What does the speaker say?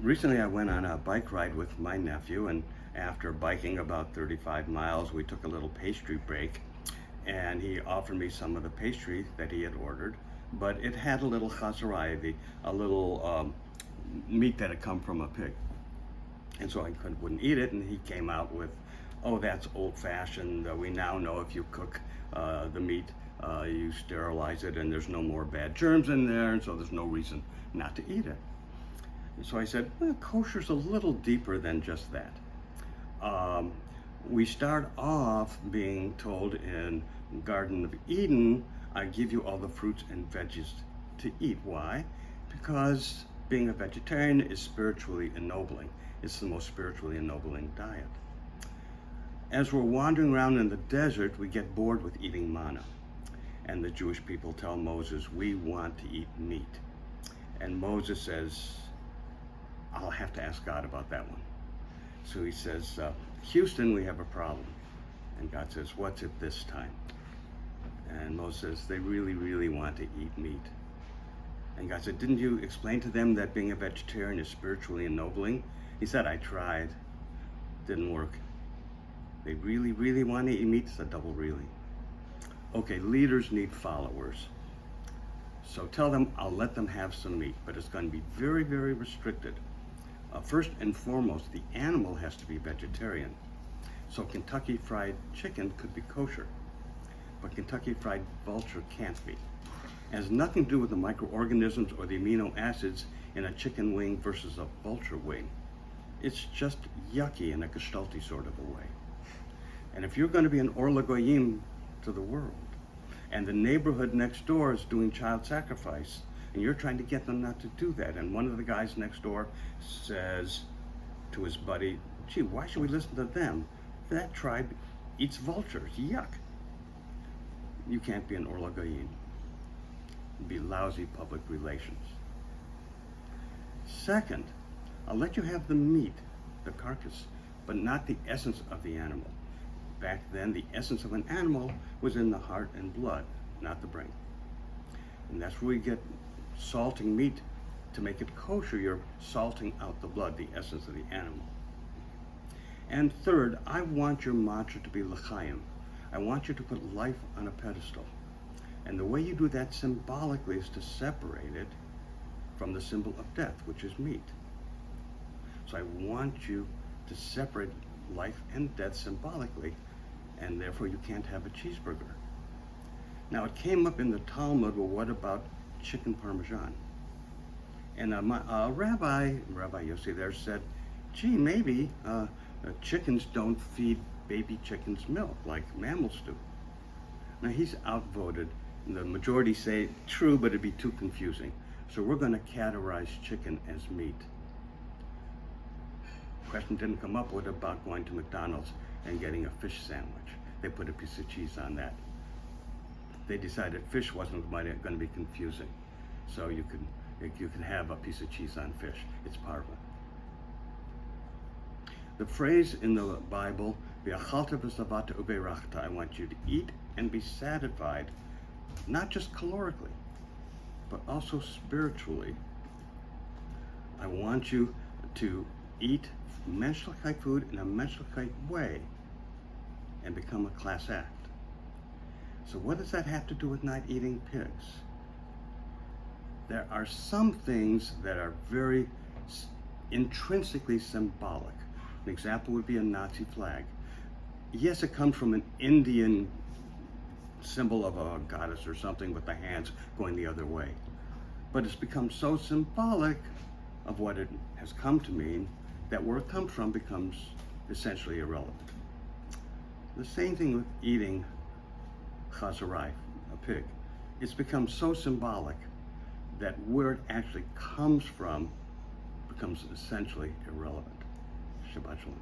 Recently I went on a bike ride with my nephew, and after biking about 35 miles, we took a little pastry break, and he offered me some of the pastry that he had ordered, but it had a little chazarai, a little meat that had come from a pig. And so I wouldn't eat it, and he came out with, oh, that's old-fashioned. We now know if you cook the meat, you sterilize it, and there's no more bad germs in there, and so there's no reason not to eat it. And so I said, well, kosher's a little deeper than just that. We start off being told in Garden of Eden, I give you all the fruits and veggies to eat. Why? Because being a vegetarian is spiritually ennobling. It's the most spiritually ennobling diet. As we're wandering around in the desert, we get bored with eating manna. And the Jewish people tell Moses, we want to eat meat. And Moses says, I'll have to ask God about that one. So he says, Houston, we have a problem. And God says, what's it this time? And Moses says, they really, really want to eat meat. And God said, didn't you explain to them that being a vegetarian is spiritually ennobling? He said, I tried. Didn't work. They really, really want to eat meat? It's a double really. Okay, leaders need followers. So tell them I'll let them have some meat, but it's going to be very, very restricted. First and foremost, the animal has to be vegetarian. So Kentucky Fried Chicken could be kosher, but Kentucky Fried Vulture can't be. It has nothing to do with the microorganisms or the amino acids in a chicken wing versus a vulture wing. It's just yucky in a gestalty sort of a way. And if you're going to be an Or Lagoyim to the world, and the neighborhood next door is doing child sacrifice, and you're trying to get them not to do that, and one of the guys next door says to his buddy, gee, why should we listen to them? That tribe eats vultures, yuck. You can't be an Or Lagoyim. It'd be lousy public relations. Second, I'll let you have the meat, the carcass, but not the essence of the animal. Back then, the essence of an animal was in the heart and blood, not the brain. And that's where we get salting meat. To make it kosher, you're salting out the blood, the essence of the animal. And third, I want your mantra to be l'chaim. I want you to put life on a pedestal. And the way you do that symbolically is to separate it from the symbol of death, which is meat. So I want you to separate life and death symbolically, and therefore you can't have a cheeseburger. Now it came up in the Talmud, well, what about chicken parmesan? And Rabbi Yossi there said, gee, maybe chickens don't feed baby chickens milk like mammals do. Now he's outvoted. The majority say true, but it'd be too confusing. So we're going to categorize chicken as meat. Question didn't come up, what about going to McDonald's and getting a fish sandwich? They put a piece of cheese on that. They decided fish wasn't going to be confusing. So you can have a piece of cheese on fish. It's parva. The phrase in the Bible, "V'achalta v'savata uberachta," I want you to eat and be satisfied, not just calorically, but also spiritually. I want you to eat menschlichkeit food in a menschlichkeit way and become a class act. So what does that have to do with not eating pigs? There are some things that are very intrinsically symbolic. An example would be a Nazi flag. Yes, it comes from an Indian symbol of a goddess or something with the hands going the other way. But it's become so symbolic of what it has come to mean that where it comes from becomes essentially irrelevant. The same thing with eating chazarai, a pig. It's become so symbolic that where it actually comes from becomes essentially irrelevant. Shabbat Shalom.